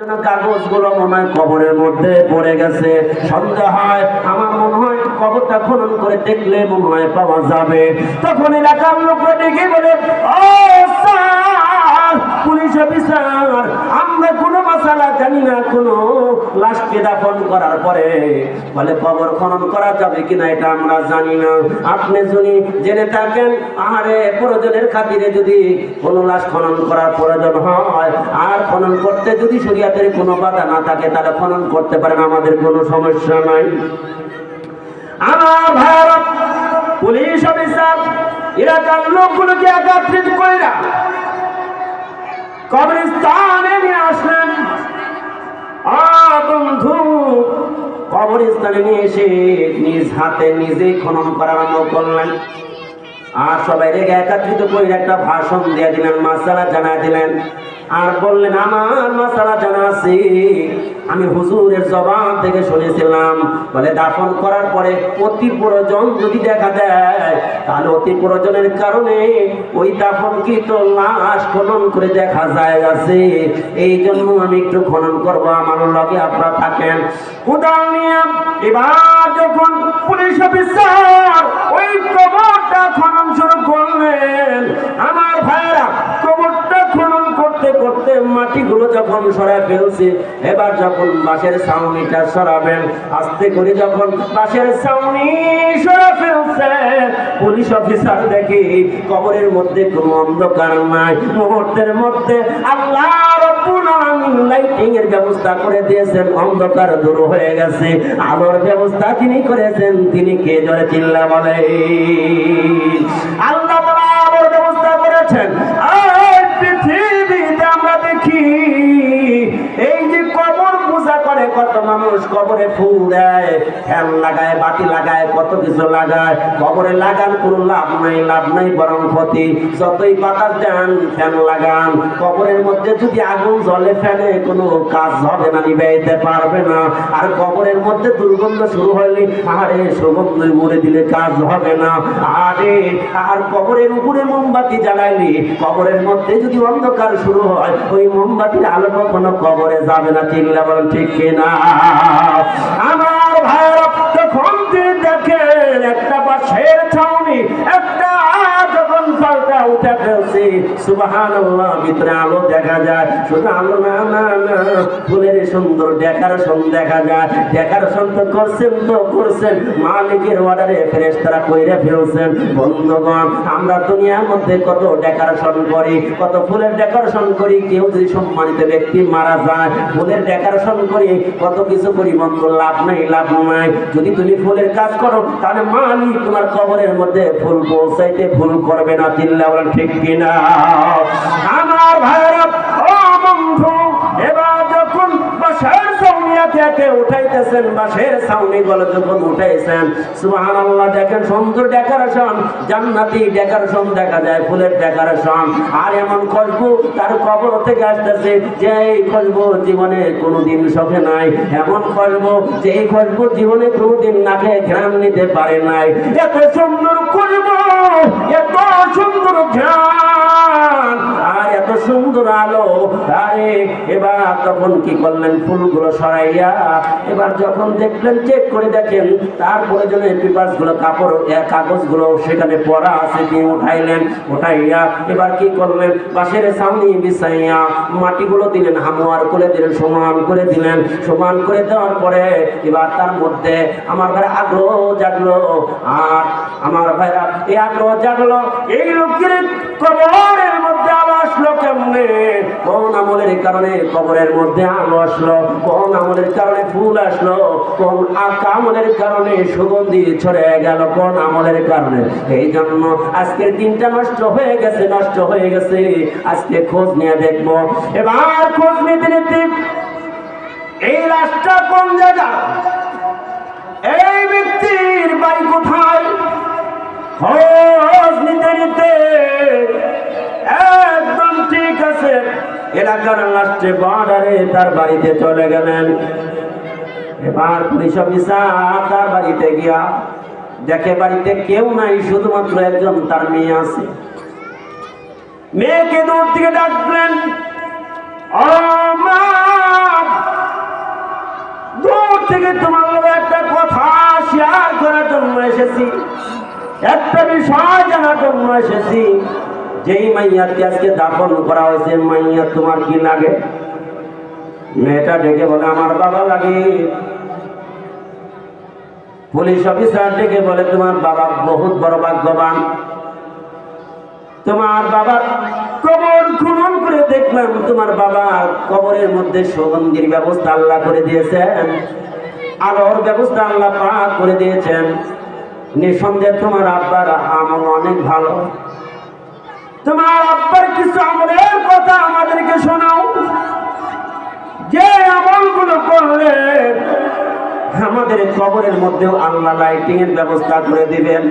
কাগজগুলো মনে হয় কবরের মধ্যে পড়ে গেছে। সন্দেহ হয়, আমার মনে হয় কবরটা খনন করে দেখলে মনে হয় পাওয়া যাবে। তখন এলাকার লোকরা ডেকে বলে, ও স্যার, পুলিশ অফিসার, আমরা কোনো মাসালা জানি না, কোনো লাশকে দাফন করার পরে বলে কবর খনন করা যাবে কিনা এটা আমরা জানি না। আপনি যদি জেনে থাকেন, আরে প্রয়োজনের খাতিরে যদি কোনো লাশ খনন করার প্রয়োজন হয় আর খনন করতে যদি শরীয়তের কোনো বাধা না থাকে তাহলে খনন করতে পারেন, আমাদের কোনো সমস্যা নাই। আমার ভারত পুলিশ অফিসার এলাকার লোকগুলোকে একত্রিত কইরা কবরস্থানে নিয়ে আসলেন। বন্ধু, কবরস্থানে নিয়ে এসে নিজ হাতে নিজেই খনন করা আরম্ভ করলেন। আর সবাই রেগে একত্রিত করে একটা ভাষণ দিয়ে দিলেন, মাসালা জানা দিলেন। আর বললেন, আমার মাসালা জানা আছে, আমি হুজুরের জবান থেকে শুনেছিলাম, বলে দাফন করার পরে অতি প্রয়োজন যদি দেখা দেয় তাহলে অতি প্রয়োজনের কারণে ওই দাফনকৃত লাশ খনন করে দেখা যায় আছে। এই জন্য আমি একটু খনন করবো, আমার লগে আপনারা থাকেন। উদাহরণ নিয়ে এবার যখন পুলিশ অফিসার ওই কবরটা খনন শুরু করলেন, আমার ভাইরা কবরটা খনন করতে করতে মাটিগুলো যখন সরাই ফেলছে, এবার যখন বাঁশের ছাউনিটা সরাবেন, আস্তে করে যখন বাঁশের ছাউনি সরা ফেলছে, পুলিশ অফিসার দেখি কবরের মধ্যে কোনো অন্ধকার নাই। মুহূর্তের মধ্যে আল্লাহ রাব্বুল আলামিন লাইটিং এর ব্যবস্থা করে দিয়েছেন, অন্ধকার দূর হয়ে গেছে। আলোর ব্যবস্থা যিনি করেছেন তিনি কে, জোরে চিল্লা বলে। আল্লাহ তাআলা আলোর ব্যবস্থা করেছেন। আর পৃথিবীতে আমরা দেখি এই যে কবর পূজা করে কত মানুষ, কবরে ফুল দেয়, ফ্যান লাগায়, বাতি লাগায়, কত কিছু লাগায়। কবরে লাগান কোনো লাভ নাই, লাভ নাই বরং ক্ষতি। যতই বাতাস দেন, ফ্যান লাগান, কবরের মধ্যে যদি আগুন জ্বলে ফ্যানে কোনো কাজ হবে না, নিভাইতে পারবে না। আর কবরের মধ্যে দুর্গন্ধ শুরু হলে আরে সুগন্ধ মুড়ে দিলে কাজ হবে না। আরে আর কবরের উপরে মোমবাতি জ্বালাইলে কবরের মধ্যে যদি অন্ধকার শুরু হয়, ওই মোমবাতির আলো কখনো কবরে যাবে না। চিল্লা বলেন ঠিক কিনা? আমার ভাইরা তখন তিনি দেখেন একটা বাঁশের ছাউনি, একটা যখন ফলটা উঠে ফেলছে, সুবহানাল্লাহ, ভিতরে আলো দেখা যায়। শুধু আলো না, না না, ফুলের সুন্দর ডেকোরেশন দেখা যায়। ডেকোরেশন তো করছেন মালিকের অর্ডারে, ফেরেশতারা কইরা ফেলছেন। বন্ধুগণ, আমরা দুনিয়ার মধ্যে কত ডেকোরেশন করি, কত ফুলের ডেকোরেশন করি। কেউ যদি সম্মানিত ব্যক্তি মারা যায়, ফুলের ডেকোরেশন করি, কত কিছু করি। বন্ধু, লাভ নাই, লাভ নাই। যদি তুমি ফুলের কাজ করো তাহলে মালিক তোমার কবরের মধ্যে ফুল পৌঁছাইতে ভুল করবে না। চিল্লা বলেন ঠিক কিনা? আমার ভাইরা, ও বন্ধু, এবার যখন বাঁশের ছাউনিয়াকে উঠাইতেছেন, বাঁশের ছাউনি গুলো যখন উঠাইছেন, সুবহানাল্লাহ, দেখেন সুন্দর ডেকোরেশন, জান্নাতি ডেকোরেশন দেখা যায়, ফুলের ডেকোরেশন। আর এমন খুশবু তার কবর থেকে আসতেছে যে এই খুশবু জীবনে কোনোদিন শোকে নাই। এমন খুশবু যে এই খুশবু জীবনে কোনোদিন নাকে ঘ্রাণ নিতে পারে নাই। এত সুন্দর খুশবু, এত সুন্দর ঘ্রাণ, আর এত সুন্দর আলো। আরে এবার তখন কি করলেন, ফুলগুলো সরাইয়া এবার যখন দেখলেন, চেক করে দেখেন তারপরে যেন পেপারস গুলো, কাগজগুলো সেখানে পড়া আছে, দিয়ে উঠাইলেন। উঠাইয়া এবার কি করলেন, বাঁশের ছাউনি বিছাইয়া মাটিগুলো দিলেন, হামোয়ার করে দিলেন, সমান করে দিলেন। সমান করে দেওয়ার পরে এবার তার মধ্যে আমার ভাইরা আগ্রহ জাগলো। আর আমার ভাইরা এই আগ্রহ জাগলো, এই লোকের কবরের মধ্যে আলো আসলো কেমনে? কোন আমলের কারণে কবরের মধ্যে আলো আসলো? কোন আমলের কারণে ফুল আসলো? কোন আমলের কারণে সুগন্ধি ছড়ে গেল? কোন আমলের কারণে? এই জন্য আজকের দিনটা নষ্ট হয়ে গেছে, নষ্ট হয়ে গেছে। আজকে খোঁজ নিয়ে দেখবো। এবার খোঁজ নিতে নিতে এই লাশটা কোন জায়গা, এই ব্যক্তির বাড়ি কোথায়, খোঁজ নিতে নিতে একদম ঠিক আছে, এলাকার লাস্টে বর্ডারে তার বাড়িতে চলে গেলেন। এবার পুলিশ অফিসার তার বাড়িতে গিয়া দেখে বাড়িতে কেউ নাই, শুধুমাত্র একজন তার মেয়ে আছে। মেয়েকে দূর থেকে ডাকলেন, ও মা, একটা বিষয় জানার জন্য এসেছি। যেই মাইয়াকে আজকে দাফন করা হয়েছে, মাইয়া তোমার কি লাগে? মেয়েটা ডেকে বলে আমার বাবা লাগে। পুলিশ অফিসার ডেকে বলে তোমার বাবা বহুত বড় ভাগ্যবান, তোমার বাবার কবর খনন করে দেখলাম তোমার বাবার কবরের মধ্যে সুগন্ধির ব্যবস্থা আল্লাহ করে দিয়েছেন, আলোর ব্যবস্থা আল্লাহ পাক করে দিয়েছেন। নিঃসন্দেহে তোমার আব্বার আমল অনেক ভালো। তোমার আব্বার কিছু আমলের কথা আমাদেরকে শোনাও, যে আমলগুলো করলে আমাদের কবরের মধ্যেও আল্লাহ লাইটিং এর ব্যবস্থা করে দিবেন,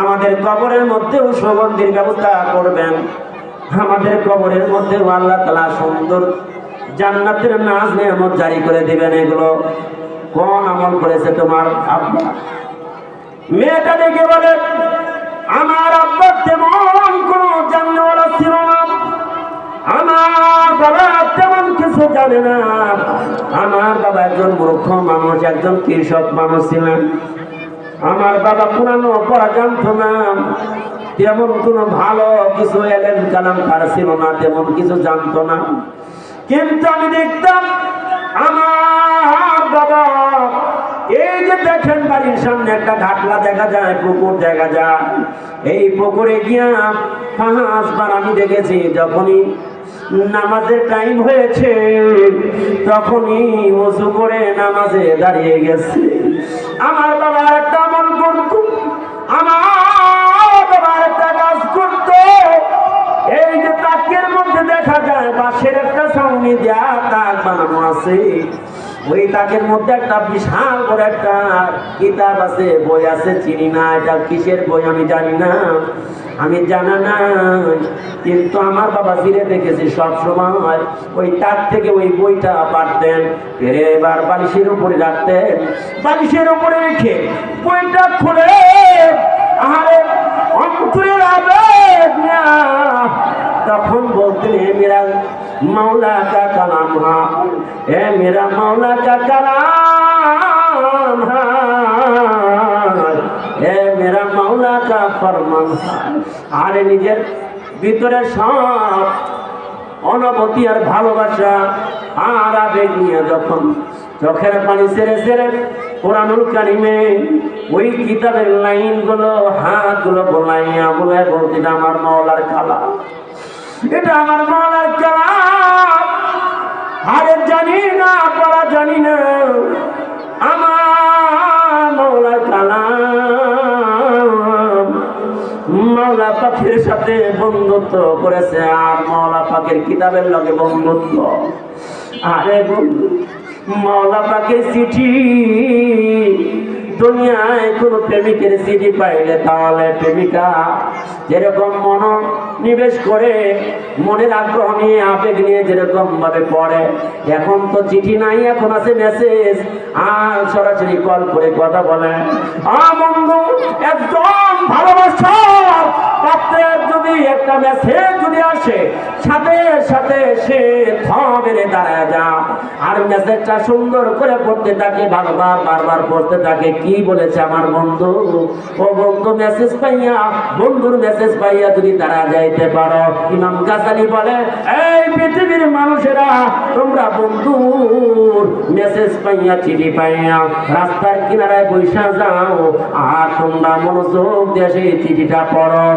আমাদের কবরের মধ্যেও সুগন্ধির ব্যবস্থা করবেন, আমাদের কবরের মধ্যেও আল্লাহ তাআলা সুন্দর জান্নাতের নাজ নেয়ামত জারি করে দিবেন। এগুলো কোন আমল করেছে তোমার আব্বা? মেয়েটা দেখে বলে আমার আব্বা তেমন কোন জাননেওয়ালা ছিল না, আমার বাবা তেমন কিছু জানে না। আমার বাবা একজন মূর্খ মানুষ, একজন কৃষক মানুষ ছিলেন। আমার বাবা পুরানো পড়া জানতো না, তেমন কোনো ভালো কিছু এলেন কালাম তার ছিল না, তেমন কিছু জানতো না। কিন্তু আমি দেখতাম আমার বাবা, এই যে দেখেন বাড়ির সামনে একটা ঘাটলা দেখা যায়, পুকুর দেখা যায়, এই পুকুরে গিয়া 5 বার আমি দেখেছি যখনই নামাজের টাইম হয়েছে তখনই ওযু করে নামাজে দাঁড়িয়ে গেছে। আমার বাবা একটা আমল করত, আমার বাবা একটা কাজ করত। এই যে তাকের মধ্যে দেখা যায় বাঁশের একটা ছাউনি দেয়া তাক বানানো আছে, ওই তাকের মধ্যে একটা বিশাল বড় একটা কিতাব আছে, বই আছে, চিনি না এটা কিসের বই আমি জানি না, আমি জানা নাই। কিন্তু আমার বাবা ফিরে দেখেছি সব সময় ওই তাক থেকে ওই বইটা পাঠতেন, ফিরে এবার বালিশের উপরে রাখতেন, বালিশের উপরে রেখে বইটা খুলে আহারে অন্তরের আবেগ না তখন বলতেন এ মেরা मौला का कलाम हा, ए मेरा मौला का कलाम हा, ए मेरा मौला का फरमान हा। আরে নিজের ভিতরে সব অনুভূতি আর ভালোবাসা আর আবেগ নিয়ে যখন চোখের পানি ছেড়ে ছেড়ে কোরআনুল কারিমে ওই কিতাবের লাইনগুলো হাতগুলো বোলাইয়া বলে বলতেন আমার মওলার কালাম, এটা আমার মওলার কালাম। আরে জানি না পড়া জানি না, আমার মওলার কালাম মওলা পাকের সাথে বন্ধুত্ব করেছে আর মওলা পাকের কিতাবের লগে বন্ধুত্ব। আরে বন্ধু, মওলা পাকের চিঠি, দুনিয়ায় কোন প্রেমিকের চিঠি পাইলে তাহলে প্রেমিকা যেরকম মনোনিবেশ করে, মনের আগ্রহ নিয়ে আবেগ নিয়ে যেরকম ভাবে পড়ে, এখন তো চিঠি নাই, এখন আছে মেসেজ আর সরাসরি কল করে কথা বলে। বন্ধু, একদম ভালোবাসা পাত্রের যদি একটা মেসেজ যদি আসে সাথে সাথে সে থমেরে দাঁড়ায় যা আর মেসেজটা সুন্দর করে পড়তে থাকে, বারবার বারবার পড়তে থাকে কি বলেছে আমার বন্ধু। ও বন্ধু, মেসেজ পাইয়া, বন্ধুর মেসেজ পাইয়া যদি দাঁড়া যাইতে পারো, ইমাম গাজ্জালী বলে এই পৃথিবীর মানুষেরা তোমরা বন্ধুর মেসেজ পাইয়া, চিঠি পাইয়া রাস্তার কিনারায় বৈশা যাও আর তোমরা মনোযোগ দিয়ে সেই চিঠিটা পড়ো।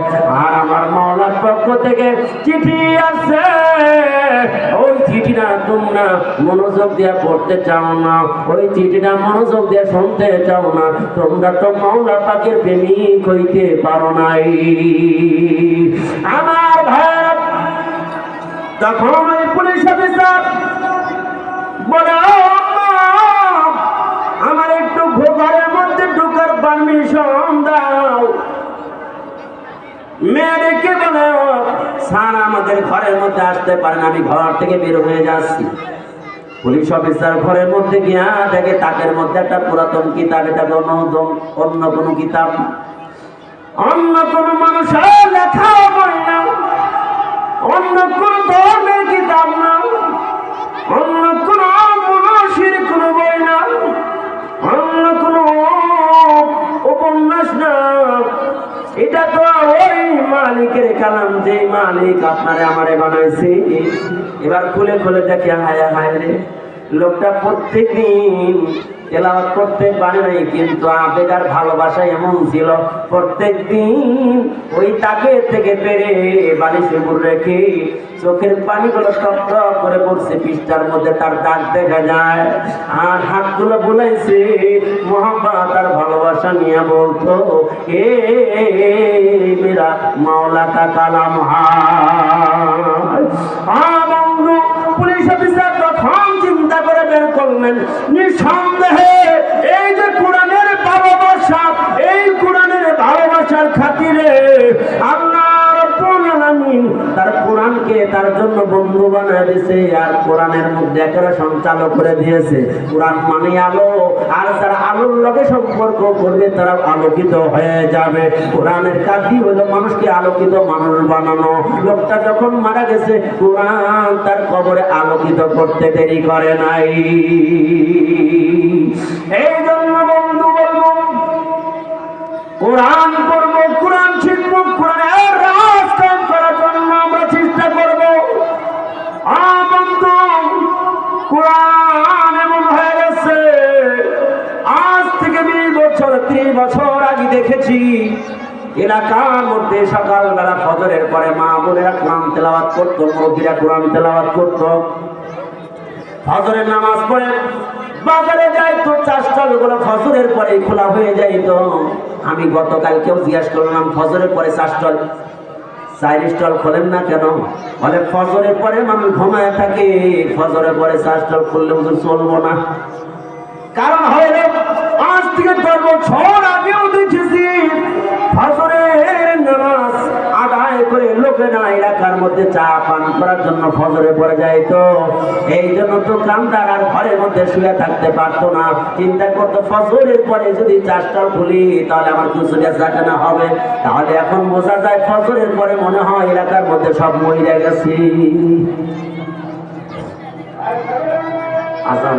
আর আমার মাওলার পক্ষ থেকে চিঠি আছে, ওই চিঠিটা তোমরা মনোযোগ দিয়ে পড়তে চাও না, ওই চিঠিটা মনোযোগ দিয়ে শুনতে চাও না, তোমরা তো মাওলা পাকের প্রেমিক হইতে পারো নাই। আমার ভাই, তখন ওই পুলিশ অফিসার বলে আমার একটু ঘরের মধ্যে ঢোকার পারমিশন দাও। মেয়েদেরকে বলে স্যার আমাদের ঘরের মধ্যে আসতে পারেন, আমি ঘর থেকে বের হয়ে যাচ্ছি। পুলিশ অফিসার ঘরের মধ্যে গিয়া দেখে তাকের মধ্যে একটা পুরাতন কিতাব, এটা অন্য কোনো কিতাব, অন্য কোনো মানুষের লেখা বই না, অন্য কোন ধর্মের কিতাব না, অন্য কোন মনীষীর কোন বই না, অন্য কোন উপন্যাস না, মালিক আপনারে আমারে বানাইছে। এবার খুলে খুলে দেখে হায় হায় রে, লোকটা প্রত্যেকদিন তেলাওয়াত করতে পারে নাই, কিন্তু আবেগ আর ভালোবাসা এমন ছিল প্রত্যেকদিন ওই তাকে থেকে পেরে বালিশের উপর রেখে চোখের পানিগুলো টপ টপ করে পড়ছে, পৃষ্ঠার মধ্যে তার দাগ দেখা যায়। আর হাতগুলো বুলাইছে মোহাম্মদ আর ভালোবাসা নিয়ে বলতো, এ মেরা মাওলা কা কালাম হায়। বন্ধু, পুলিশ অফিসার তখন চিন্তা করে বের করলেন, নিঃসন্দেহে এই যে কোরআনের ভালোবাসা, এই কোরআনের ভালোবাসার খাতিরে আল্লাহ রাব্বুল আলামিন তার কোরআনকে তার জন্য বন্ধু বানিয়ে দিয়েছে, আর কোরআনের মধ্যে একেবারে সঞ্চালক করে দিয়েছে। কোরআন মানে আলো, আর যারা আলোর লগে সম্পর্ক করবে তারা আলোকিত হয়ে যাবে। কোরআনের কাজই হলো মানুষকে আলোকিত মানুষ বানানো। লোকটা যখন মারা গেছে, কোরআন তার কবরে আলোকিত করতে দেরি করে নাই। এই জন্য বন্ধু বলবো, কোরআন পড়বো, কোরআন শিখবো, কোরআনের রাজ কায়েম করার জন্য আমরা চেষ্টা করবো। বন্ধু, কোরআন এমন হয়ে গেছে, আজ থেকে 20 বছর 30 বছর আগে দেখেছি এলাকার মধ্যে সকালবেলা ফজরের পরে মা বোনেরা কোরআন তেলাওয়াত করতো, মুরব্বীরা কোরআন তেলাওয়াত করতো। ফজরের নামাজ পড়ে বাজারে যাইতো, চা স্টল গুলো ফজরের পরে খোলা হয়ে যাইতো। আমি গতকালকেও জিজ্ঞাসা করলাম, ফজরের পরে চা স্টল, চায়ের স্টল খোলেন না কেন? বলে ফজরের পরে মানুষ ঘুমায় থাকে, ফজরের পরে চা স্টল খুললে ওদের চলবো না। কারণ হলো আজ থেকে 10 বছর আগেও দেখেছি ফজরের নামাজ আদায় করে লোকেরা এলাকার মধ্যে চা পান করার জন্য ফজরে পড়ে যাইতো। এই জন্য তো কামদার আর ঘরের মধ্যে শুয়ে থাকতে পারতো না, চিন্তা করতো ফজরের পরে যদি চা স্টল খুলি তাহলে আমার কিছু বেচা না হবে। তাহলে এখন বোঝা যায় ফজরের পরে মনে হয় এলাকার মধ্যে সব মহিলা গেছি। আজান